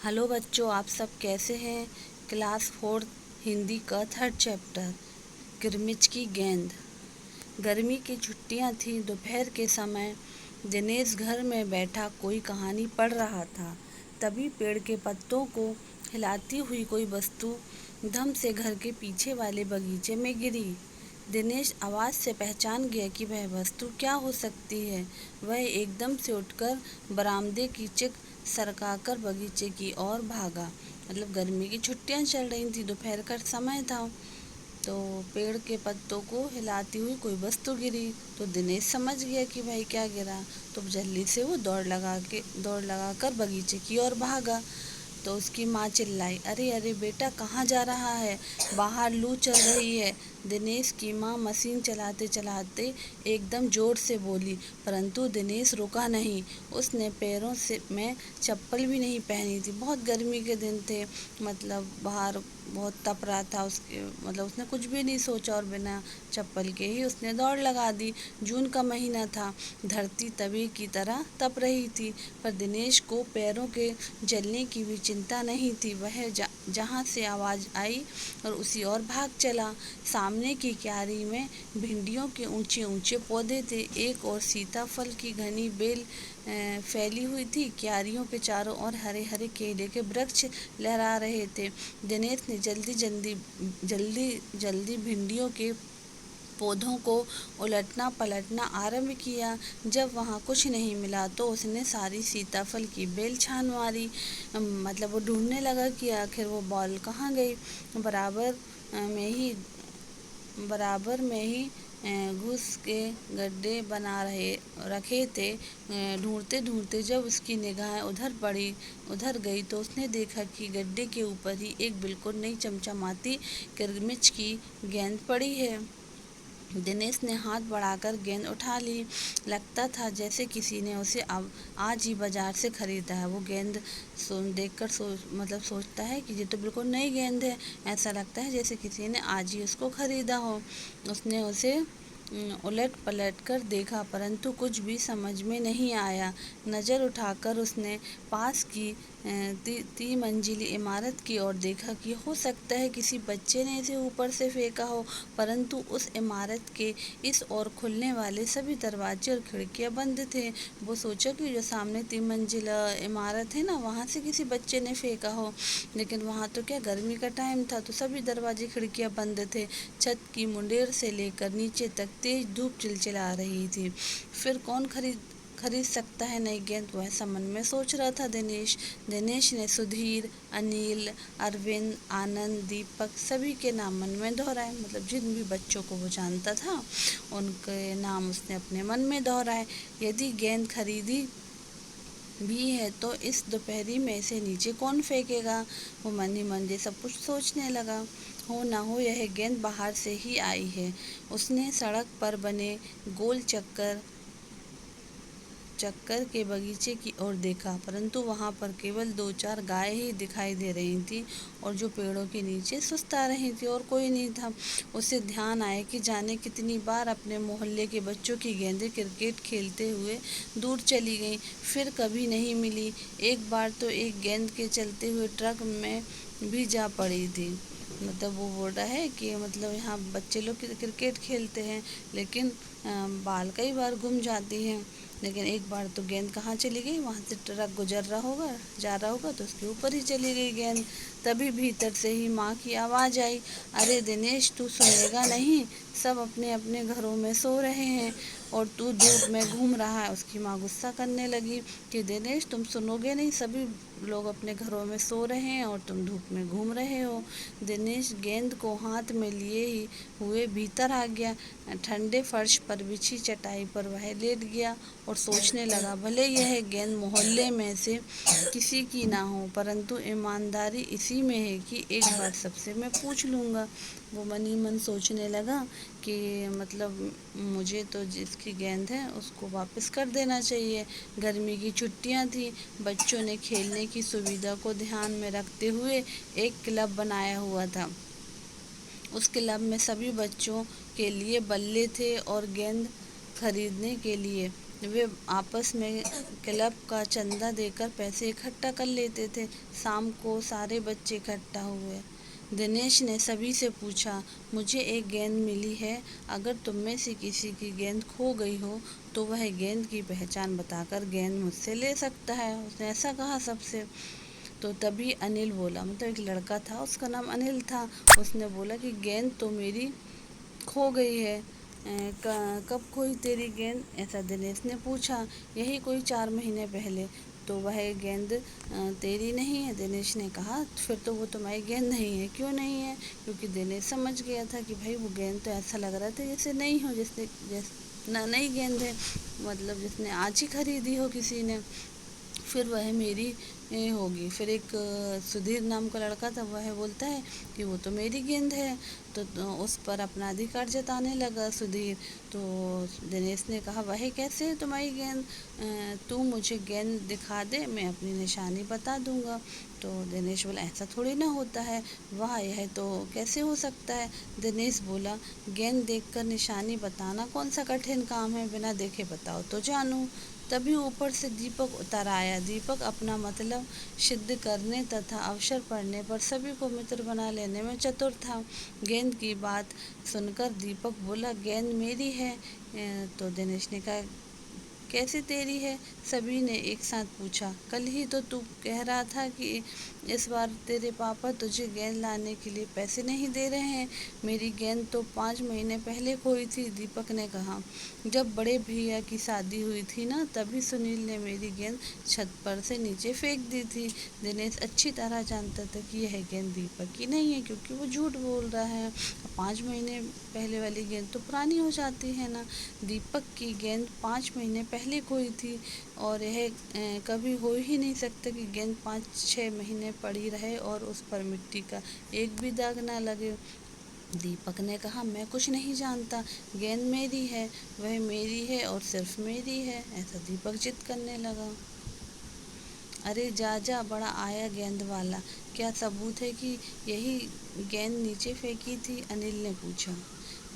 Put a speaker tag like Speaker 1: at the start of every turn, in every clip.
Speaker 1: Hello बच्चों, आप सब कैसे हैं। क्लास 4 हिंदी का 3rd चैप्टर किरमिच की गेंद। गर्मी की छुट्टियां थीं। दोपहर के समय दिनेश घर में बैठा कोई कहानी पढ़ रहा था। तभी पेड़ के पत्तों को हिलाती हुई कोई वस्तु धम से घर के पीछे वाले बगीचे में गिरी। दिनेश आवाज़ से पहचान गया कि वह वस्तु क्या हो सकती है। वह एकदम से उठकर बरामदे की चिक सरकाकर बगीचे की ओर भागा। मतलब गर्मी की छुट्टियां चल रही थी, दोपहर का समय था, तो पेड़ के पत्तों को हिलाती हुई कोई वस्तु गिरी। तो दिनेश समझ गया कि भाई क्या गिरा। तो जल्दी से वो दौड़ लगा कर बगीचे की ओर भागा। तो उसकी माँ चिल्लाई, अरे अरे बेटा, कहाँ जा रहा है, बाहर लू चल रही है। दिनेश की माँ मशीन चलाते चलाते एकदम जोर से बोली, परंतु दिनेश रुका नहीं। उसने पैरों से में चप्पल भी नहीं पहनी थी। बहुत गर्मी के दिन थे, मतलब बाहर बहुत तप रहा था। उसके मतलब उसने कुछ भी नहीं सोचा और बिना चप्पल के ही उसने दौड़ लगा दी। जून का महीना था, धरती तवे की तरह तप रही थी, पर दिनेश को पैरों के जलने की भी चिंता नहीं थी। वह जहाँ से आवाज़ आई और उसी ओर भाग चला। सामने की क्यारी में भिंडियों के ऊंचे ऊंचे पौधे थे। एक और सीताफल की घनी बेल फैली हुई थी। क्यारियों के चारों ओर हरे हरे केले के वृक्ष लहरा रहे थे। दिनेश ने जल्दी भिंडियों के पौधों को उलटना पलटना आरंभ किया। जब वहाँ कुछ नहीं मिला तो उसने सारी सीताफल की बेल छान मारी। मतलब वो ढूंढने लगा कि आखिर वो बॉल कहाँ गई। बराबर में ही बराबर में ही घुस के गड्ढे बना रखे थे। ढूंढते ढूंढते जब उसकी निगाहें उधर गई तो उसने देखा कि गड्ढे के ऊपर ही एक बिल्कुल नई चमचमाती किरमिच की गेंद पड़ी है। दिनेश ने हाथ बढ़ाकर गेंद उठा ली। लगता था जैसे किसी ने उसे आज ही बाजार से खरीदा है। वो गेंद देखकर सोचता है कि ये तो बिल्कुल नई गेंद है। ऐसा लगता है जैसे किसी ने आज ही उसको खरीदा हो। उसने उसे उलट पलट कर देखा, परंतु कुछ भी समझ में नहीं आया। नज़र उठाकर उसने पास की मंजिली इमारत की ओर देखा कि हो सकता है किसी बच्चे ने इसे ऊपर से फेंका हो, परंतु उस इमारत के इस ओर खुलने वाले सभी दरवाजे और खिड़कियां बंद थे। वो सोचा कि जो सामने 3 मंजिला इमारत है ना, वहाँ से किसी बच्चे ने फेंका हो, लेकिन वहाँ तो क्या गर्मी का टाइम था, तो सभी दरवाजे खिड़कियां बंद थे। छत की मुंडेर से लेकर नीचे तक तेज धूप चिलचिला रही थी। फिर कौन खरीद सकता है नई गेंद, वह ऐसा मन में सोच रहा था दिनेश ने सुधीर, अनिल, अरविंद, आनंद, दीपक सभी के नाम मन में दोहराए। मतलब जिन भी बच्चों को वो जानता था उनके नाम उसने अपने मन में दोहराए। यदि गेंद खरीदी भी है तो इस दोपहरी में इसे नीचे कौन फेंकेगा। वो मन ही मन ये सब कुछ सोचने लगा। हो ना हो यह गेंद बाहर से ही आई है। उसने सड़क पर बने गोल चक्कर के बगीचे की ओर देखा, परंतु वहां पर केवल 2-4 गाय ही दिखाई दे रही थी और जो पेड़ों के नीचे सुस्ता रही थी, और कोई नहीं था। उसे ध्यान आया कि जाने कितनी बार अपने मोहल्ले के बच्चों की गेंदें क्रिकेट खेलते हुए दूर चली गईं, फिर कभी नहीं मिली। एक बार तो एक गेंद के चलते हुए ट्रक में भी जा पड़ी थी। मतलब वो बोल रहा है कि मतलब यहाँ बच्चे लोग क्रिकेट खेलते हैं, लेकिन बाल कई बार गुम जाती हैं। लेकिन एक बार तो गेंद कहाँ चली गई, वहाँ से ट्रक जा रहा होगा तो उसके ऊपर ही चली गई गेंद। तभी भीतर से ही माँ की आवाज़ आई, अरे दिनेश, तू सुनेगा नहीं, सब अपने अपने घरों में सो रहे हैं और तू धूप में घूम रहा है। उसकी माँ गुस्सा करने लगी कि दिनेश, तुम सुनोगे नहीं, सभी लोग अपने घरों में सो रहे हैं और तुम धूप में घूम रहे हो। दिनेश गेंद को हाथ में लिए ही हुए भीतर आ गया। ठंडे फर्श पर बिछी चटाई पर वह लेट गया और सोचने लगा, भले यह गेंद मोहल्ले में से किसी की ना हो, परंतु ईमानदारी इसी में है कि एक बार सबसे मैं पूछ लूँगा। वो मन ही मन सोचने लगा कि मतलब मुझे तो जिसकी गेंद है उसको वापस कर देना चाहिए। गर्मी की छुट्टियां थी। बच्चों ने खेलने की सुविधा को ध्यान में रखते हुए एक क्लब बनाया हुआ था। उस क्लब में सभी बच्चों के लिए बल्ले थे और गेंद खरीदने के लिए वे आपस में क्लब का चंदा देकर पैसे इकट्ठा कर लेते थे। शाम को सारे बच्चे इकट्ठा हुए। दिनेश ने सभी से पूछा, मुझे एक गेंद मिली है, अगर तुम में से किसी की गेंद खो गई हो तो वह गेंद की पहचान बताकर गेंद मुझसे ले सकता है। उसने ऐसा कहा सबसे। तो तभी अनिल बोला, मतलब एक लड़का था, उसका नाम अनिल था। उसने बोला कि गेंद तो मेरी खो गई है। कब खोई तेरी गेंद, ऐसा दिनेश ने पूछा। यही कोई 4 महीने पहले। तो वह गेंद तेरी नहीं है, दिनेश ने कहा। फिर तो वो तुम्हारी गेंद नहीं है। क्यों नहीं है? क्योंकि दिनेश समझ गया था कि भाई वो गेंद तो ऐसा लग रहा था जैसे नहीं हो, जैसे नई गेंद है, मतलब जिसने आज ही खरीदी हो किसी ने। फिर वह मेरी होगी। फिर एक सुधीर नाम का लड़का था, वह बोलता है कि वो तो मेरी गेंद है। तो उस पर अपना अधिकार जताने लगा सुधीर। तो दिनेश ने कहा, वह कैसे है तुम्हारी गेंद? तू मुझे गेंद दिखा दे, मैं अपनी निशानी बता दूंगा। तो दिनेश बोला, ऐसा थोड़ी ना होता है। वाह, यह तो कैसे हो सकता है? दिनेश बोला, गेंद देखकर निशानी बताना कौन सा कठिन काम है, बिना देखे बताओ तो जानूं। तभी ऊपर से दीपक उतर आया। दीपक अपना मतलब सिद्ध करने तथा अवसर पड़ने पर सभी को मित्र बना लेने में चतुर था। गेंद की बात सुनकर दीपक बोला, गेंद मेरी है। तो दिनेश ने कहा, कैसे तेरी है? सभी ने एक साथ पूछा। कल ही तो तू कह रहा था कि इस बार तेरे पापा तुझे गेंद लाने के लिए पैसे नहीं दे रहे हैं। मेरी गेंद तो 5 महीने पहले खोई थी, दीपक ने कहा। जब बड़े भैया की शादी हुई थी ना, तभी सुनील ने मेरी गेंद छत पर से नीचे फेंक दी थी। दिनेश अच्छी तरह जानता था कि यह गेंद दीपक की नहीं है, क्योंकि वो झूठ बोल रहा है। 5 महीने पहले वाली गेंद तो पुरानी हो जाती है ना। दीपक की गेंद 5 महीने पहले खोई थी, और यह कभी हो ही नहीं सकता कि गेंद 5-6 महीने पड़ी रहे और उस पर मिट्टी का एक भी दाग ना लगे। दीपक ने कहा, मैं कुछ नहीं जानता, गेंद मेरी है, वह मेरी है और सिर्फ मेरी है। ऐसा दीपक जिद करने लगा। अरे जा जा, बड़ा आया गेंद वाला, क्या सबूत है कि यही गेंद नीचे फेंकी थी? अनिल ने पूछा।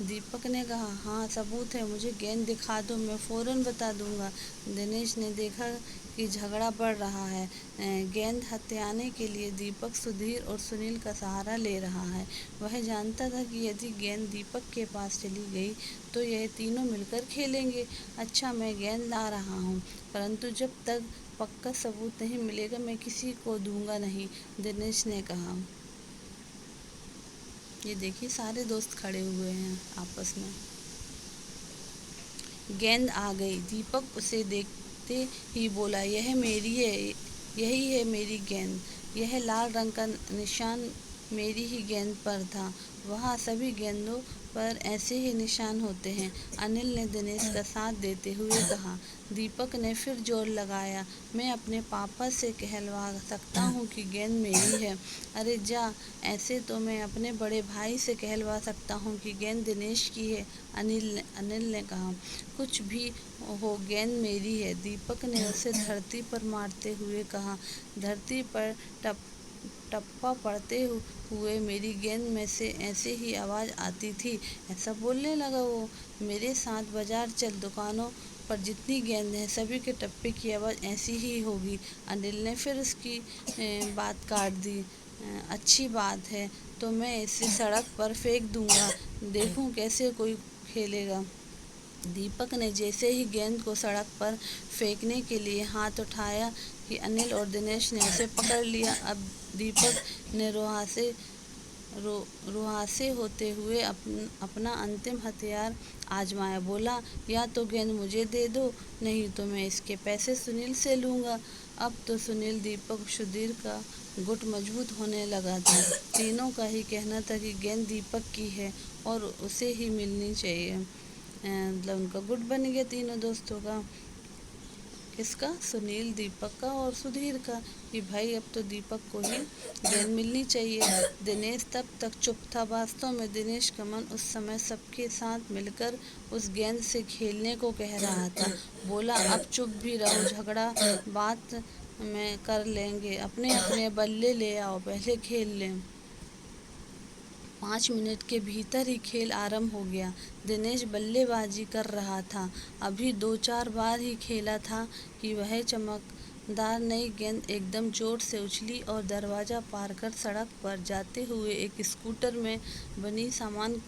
Speaker 1: दीपक ने कहा, हाँ सबूत है, मुझे गेंद दिखा दो, मैं फौरन बता दूंगा। दिनेश ने देखा कि झगड़ा बढ़ रहा है। गेंद हथियाने के लिए दीपक सुधीर और सुनील का सहारा ले रहा है। वह जानता था कि यदि गेंद दीपक के पास चली गई तो यह तीनों मिलकर खेलेंगे। अच्छा, मैं गेंद ला रहा हूँ, परंतु जब तक पक्का सबूत नहीं मिलेगा मैं किसी को दूंगा नहीं, दिनेश ने कहा। ये देखिए, सारे दोस्त खड़े हुए हैं आपस में। गेंद आ गई। दीपक उसे देखते ही बोला, यह मेरी है, यही है मेरी गेंद। यह लाल रंग का निशान मेरी ही गेंद पर था। वहाँ सभी गेंदों पर ऐसे ही निशान होते हैं, अनिल ने दिनेश का साथ देते हुए कहा। दीपक ने फिर जोर लगाया, मैं अपने पापा से कहलवा सकता हूँ कि गेंद मेरी है। अरे जा, ऐसे तो मैं अपने बड़े भाई से कहलवा सकता हूँ कि गेंद दिनेश की है, अनिल ने कहा। कुछ भी हो, गेंद मेरी है, दीपक ने उसे धरती पर मारते हुए कहा। धरती पर टप्पा पड़ते हुए मेरी गेंद में से ऐसे ही आवाज़ आती थी। ऐसा बोलने लगा वो। मेरे साथ बाजार चल, दुकानों पर जितनी गेंद है सभी के टप्पे की आवाज़ ऐसी ही होगी। अनिल ने फिर उसकी बात काट दी। अच्छी बात है, तो मैं इसे सड़क पर फेंक दूंगा, देखूं कैसे कोई खेलेगा। दीपक ने जैसे ही गेंद को सड़क पर फेंकने के लिए हाथ उठाया कि अनिल और दिनेश ने उसे पकड़ लिया। अब दीपक ने रुहासे होते हुए अपना अंतिम हथियार आजमाया। बोला, या तो गेंद मुझे दे दो, नहीं तो मैं इसके पैसे सुनील से लूँगा। अब तो सुनील, दीपक, सुधीर का गुट मजबूत होने लगा था। तीनों का ही कहना था कि गेंद दीपक की है और उसे ही मिलनी चाहिए। मतलब उनका गुट बन गया तीनों दोस्तों का। किसका? सुनील, दीपक का और सुधीर का, कि भाई अब तो दीपक को ही गेंद मिलनी चाहिए। दिनेश तब तक चुप था। वास्तव में दिनेश का मन उस समय सबके साथ मिलकर उस गेंद से खेलने को कह रहा था। बोला, अब चुप भी रहो, झगड़ा बात में कर लेंगे, अपने अपने बल्ले ले आओ, पहले खेल लें। 5 मिनट के भीतर ही खेल आरंभ हो गया। दिनेश बल्लेबाजी कर रहा था। अभी 2-4 बार ही खेला था कि वह चमकदार नई गेंद एकदम जोर से उछली और दरवाजा पार कर सड़क पर जाते हुए एक स्कूटर में बनी सामान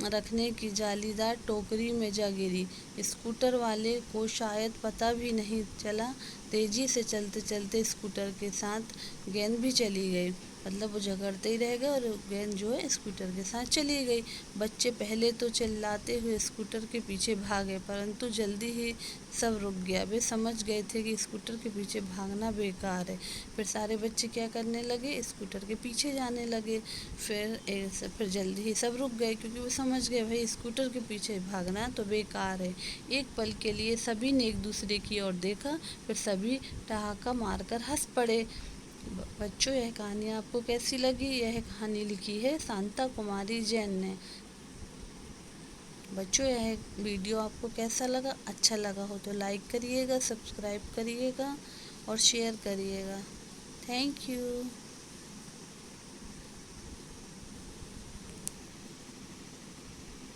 Speaker 1: रखने की जालीदार टोकरी में जा गिरी। स्कूटर वाले को शायद पता भी नहीं चला। तेजी से चलते चलते स्कूटर के साथ गेंद भी चली गई। मतलब वो झगड़ते ही रह गए और गेंद जो है स्कूटर के साथ चली गई। बच्चे पहले तो चिल्लाते हुए स्कूटर के पीछे भागे, परंतु जल्दी ही सब रुक गया। वे समझ गए थे कि स्कूटर के पीछे भागना बेकार है। फिर सारे बच्चे क्या करने लगे, स्कूटर के पीछे जाने लगे। फिर जल्दी ही सब रुक गए, क्योंकि वो समझ गए भाई स्कूटर के पीछे भागना तो बेकार है। एक पल के लिए सभी ने एक दूसरे की ओर देखा, फिर सभी ठहाका मारकर हंस पड़े। बच्चों, यह कहानी आपको कैसी लगी? यह कहानी लिखी है शांता कुमारी जैन ने। बच्चों, यह वीडियो आपको कैसा लगा? अच्छा लगा हो तो लाइक करिएगा, सब्सक्राइब करिएगा और शेयर करिएगा। Thank you.